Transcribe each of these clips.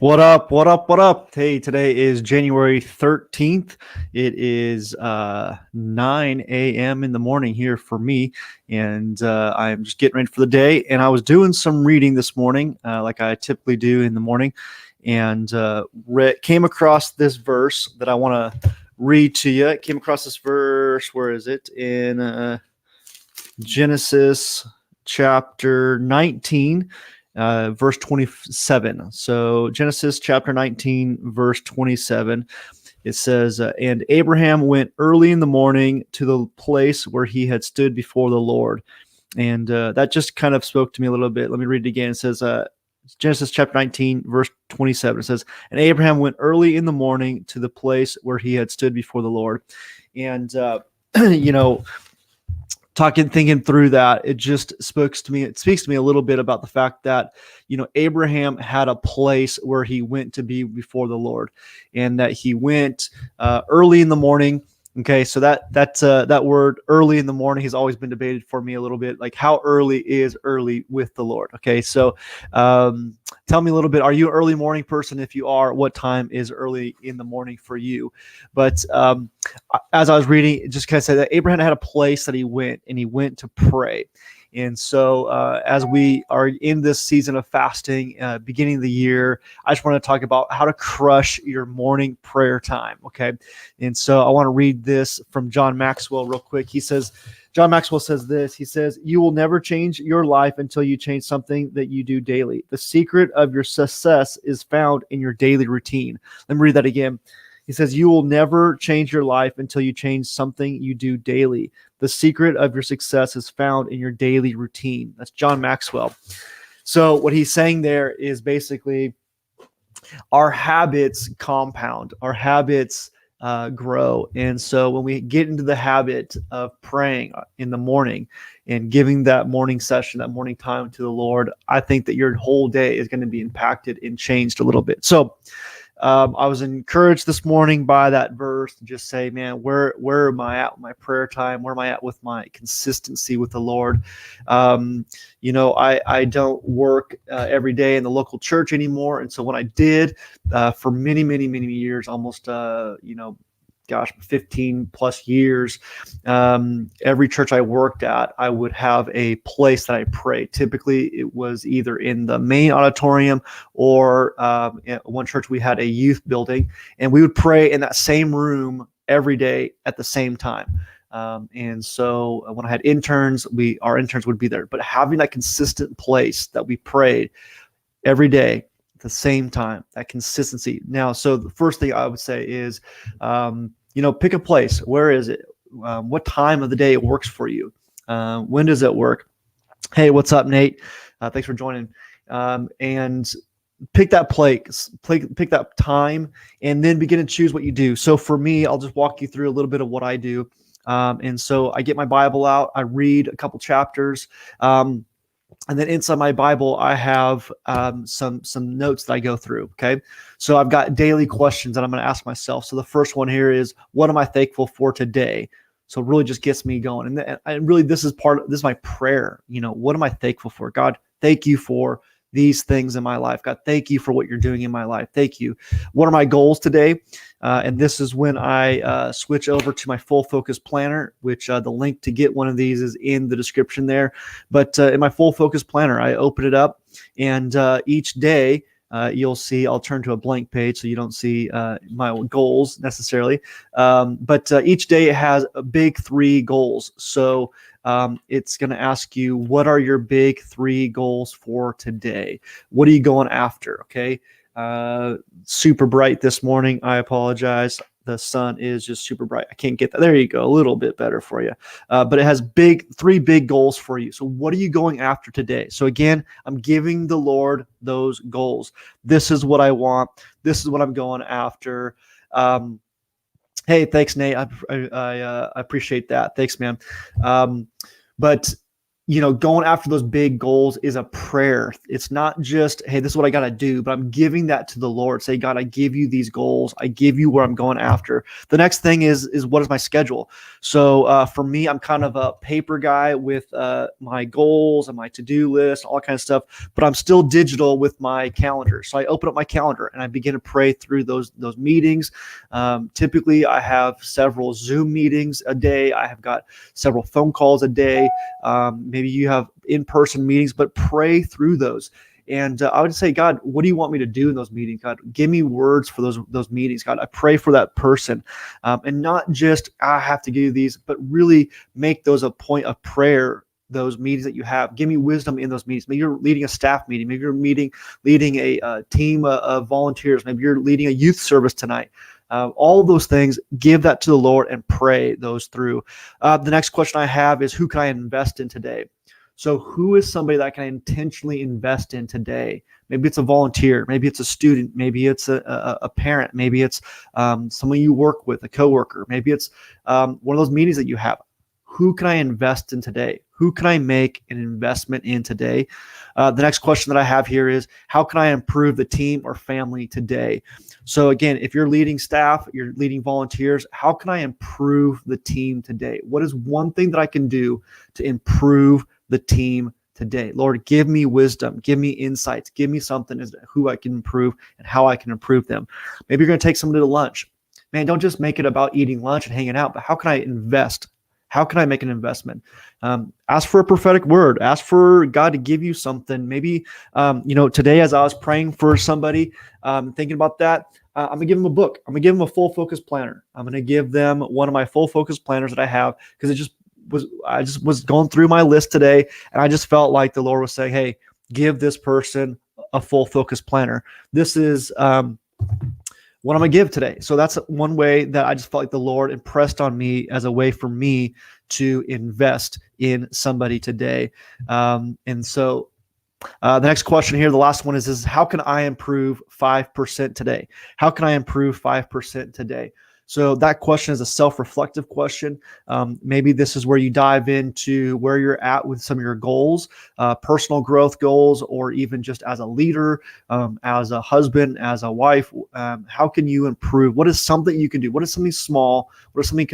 What up? What up? What up? Hey, today is January 13th. It is 9 a.m. in the morning here for me, and I'm just getting ready for the day. And I was doing some reading this morning, like I typically do in the morning, and came across this verse that I want to read to you. Came across this verse. Where is it? In Genesis chapter 19. Verse 27. So Genesis chapter 19, verse 27, it says, and Abraham went early in the morning to the place where he had stood before the Lord. And that just kind of spoke to me a little bit. Let me read it again. It says, Genesis chapter 19, verse 27. It says, and Abraham went early in the morning to the place where he had stood before the Lord. And, thinking through that, it just speaks to me a little bit about the fact that, Abraham had a place where he went to be before the Lord, and that he went early in the morning. Okay, so that word early in the morning has always been debated for me a little bit, like how early is early with the Lord. Okay, so tell me a little bit, are you an early morning person? If you are, what time is early in the morning for you? But as I was reading, it just kind of said that Abraham had a place that he went, and he went to pray. And so as we are in this season of fasting, beginning of the year, I just want to talk about how to crush your morning prayer time, okay? And so I want to read this from John Maxwell real quick. John Maxwell says this. He says, you will never change your life until you change something that you do daily. The secret of your success is found in your daily routine. Let me read that again. He says, you will never change your life until you change something you do daily. The secret of your success is found in your daily routine. That's John Maxwell. So what he's saying there is basically our habits compound, our habits grow. And so when we get into the habit of praying in the morning and giving that morning session, that morning time to the Lord, I think that your whole day is going to be impacted and changed a little bit. So I was encouraged this morning by that verse to just say, man, where am I at with my prayer time? Where am I at with my consistency with the Lord? I don't work every day in the local church anymore. And so when I did for many, many, many years, almost, 15 plus years, every church I worked at, I would have a place that I prayed. Typically, it was either in the main auditorium or at one church we had a youth building, and we would pray in that same room every day at the same time. And so when I had interns, our interns would be there. But having that consistent place that we prayed every day at the same time, that consistency. Now, so the first thing I would say is, pick a place. Where is it? What time of the day it works for you? When does it work? Hey, what's up, Nate? Thanks for joining. And pick that place, pick that time, and then begin to choose what you do. So for me, I'll just walk you through a little bit of what I do. And so I get my Bible out, I read a couple chapters. And then inside my Bible, I have some notes that I go through, okay? So I've got daily questions that I'm going to ask myself. So the first one here is, what am I thankful for today? So it really just gets me going. And really, this is my prayer. What am I thankful for? God, thank you for these things in my life. God, thank you for what you're doing in my life. Thank you. What are my goals today? And this is when I switch over to my full focus planner, which the link to get one of these is in the description there. But in my full focus planner, I open it up, and each day you'll see, I'll turn to a blank page so you don't see my goals necessarily. But each day it has a big 3 goals. So it's going to ask you, what are your big 3 goals for today? What are you going after? Okay. Super bright this morning. I apologize. The sun is just super bright. I can't get that. There you go. A little bit better for you. But it has 3 big goals for you. So what are you going after today? So again, I'm giving the Lord those goals. This is what I want. This is what I'm going after. Hey, thanks, Nate. I appreciate that. Thanks, man. But going after those big goals is a prayer. It's not just, hey, this is what I got to do, but I'm giving that to the Lord. Say, God, I give you these goals. I give you where I'm going after. The next thing is what is my schedule? So for me, I'm kind of a paper guy with my goals and my to-do list, all that kind of stuff, but I'm still digital with my calendar. So I open up my calendar and I begin to pray through those meetings. Typically, I have several Zoom meetings a day. I have got several phone calls a day. Maybe you have in-person meetings, but pray through those. And I would say, God, what do you want me to do in those meetings? God, give me words for those meetings. God, I pray for that person. And not just, I have to give you these, but really make those a point of prayer, those meetings that you have. Give me wisdom in those meetings. Maybe you're leading a staff meeting. Maybe you're leading a team of volunteers. Maybe you're leading a youth service tonight. All of those things, give that to the Lord and pray those through. The next question I have is, who can I invest in today? So who is somebody that I can intentionally invest in today? Maybe it's a volunteer. Maybe it's a student. Maybe it's a parent. Maybe it's someone you work with, a coworker. Maybe it's one of those meetings that you have. Who can I invest in today? Who can I make an investment in today? The next question that I have here is, how can I improve the team or family today? So again, if you're leading staff, you're leading volunteers, how can I improve the team today? What is one thing that I can do to improve the team today? Lord, give me wisdom, give me insights, give me something as to who I can improve and how I can improve them. Maybe you're going to take somebody to lunch. Man, don't just make it about eating lunch and hanging out, but how can I invest? How can I make an investment? Ask for a prophetic word. Ask for God to give you something. Maybe, today as I was praying for somebody, thinking about that, I'm going to give them a book. I'm going to give them a full focus planner. I'm going to give them one of my full focus planners that I have, because I just was going through my list today, and I just felt like the Lord was saying, hey, give this person a full focus planner. This is what I'm going to give today. So that's one way that I just felt like the Lord impressed on me as a way for me to invest in somebody today. And so the next question here, the last one is how can I improve 5% today? How can I improve 5% today? So that question is a self-reflective question. Maybe this is where you dive into where you're at with some of your goals, personal growth goals, or even just as a leader, as a husband, as a wife. How can you improve? What is something you can do? What is something small? What is something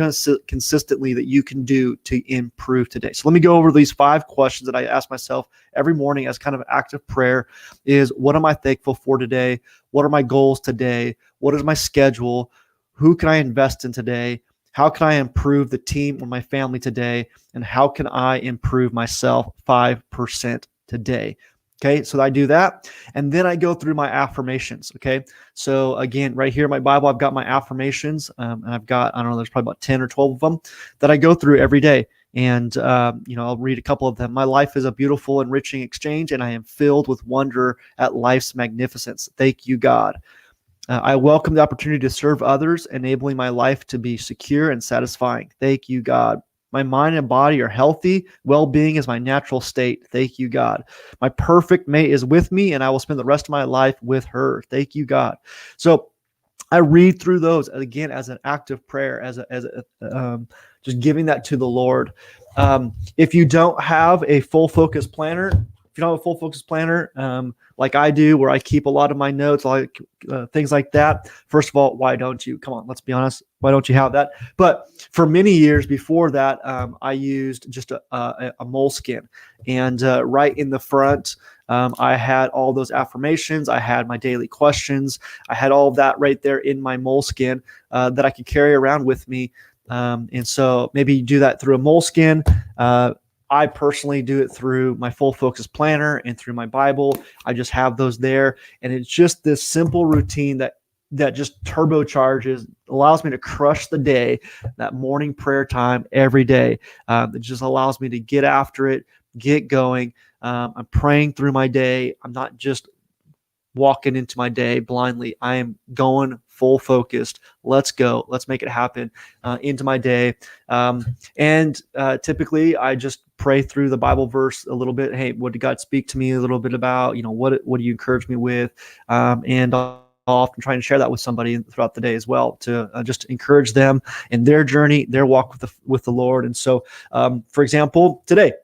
consistently that you can do to improve today? So let me go over these 5 questions that I ask myself every morning as kind of an active prayer. Is, what am I thankful for today? What are my goals today? What is my schedule? Who can I invest in today? How can I improve the team or my family today? And how can I improve myself 5% today? Okay, so I do that. And then I go through my affirmations. Okay, so again, right here in my Bible, I've got my affirmations. And I've got, I don't know, there's probably about 10 or 12 of them that I go through every day. And, I'll read a couple of them. My life is a beautiful, enriching exchange, and I am filled with wonder at life's magnificence. Thank you, God. I welcome the opportunity to serve others, enabling my life to be secure and satisfying. Thank you, God. My mind and body are healthy. Well-being is my natural state. Thank you, God. My perfect mate is with me, and I will spend the rest of my life with her. Thank you, God. So I read through those again as an active prayer, just giving that to the Lord. If you don't have a full focus planner, like I do, where I keep a lot of my notes, like things like that. First of all, why don't you? Come on, let's be honest. Why don't you have that? But for many years before that, I used just a moleskin, and right in the front, I had all those affirmations. I had my daily questions. I had all of that right there in my moleskin that I could carry around with me. And so maybe you do that through a moleskin. I personally do it through my full focus planner and through my Bible. I just have those there. And it's just this simple routine that just turbocharges, allows me to crush the day, that morning prayer time every day. It just allows me to get after it, get going. I'm praying through my day. I'm not just walking into my day blindly. I am going full focused. Let's go. Let's make it happen into my day. And typically I just pray through the Bible verse a little bit. Hey, what did God speak to me a little bit about? What do you encourage me with? And I'll often try and share that with somebody throughout the day as well, to just encourage them in their journey, their walk with the Lord. And so, for example, today,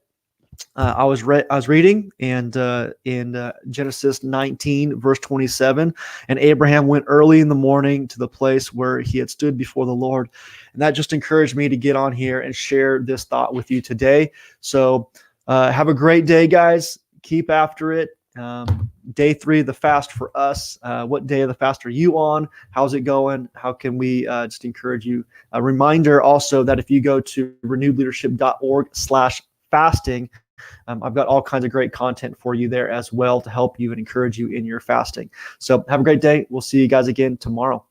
I was reading, and in Genesis 19, verse 27, and Abraham went early in the morning to the place where he had stood before the Lord, and that just encouraged me to get on here and share this thought with you today. So, have a great day, guys. Keep after it. Day 3 of the fast for us. What day of the fast are you on? How's it going? How can we just encourage you? A reminder also that if you go to renewedleadership.org/fasting, I've got all kinds of great content for you there as well to help you and encourage you in your fasting. So have a great day. We'll see you guys again tomorrow.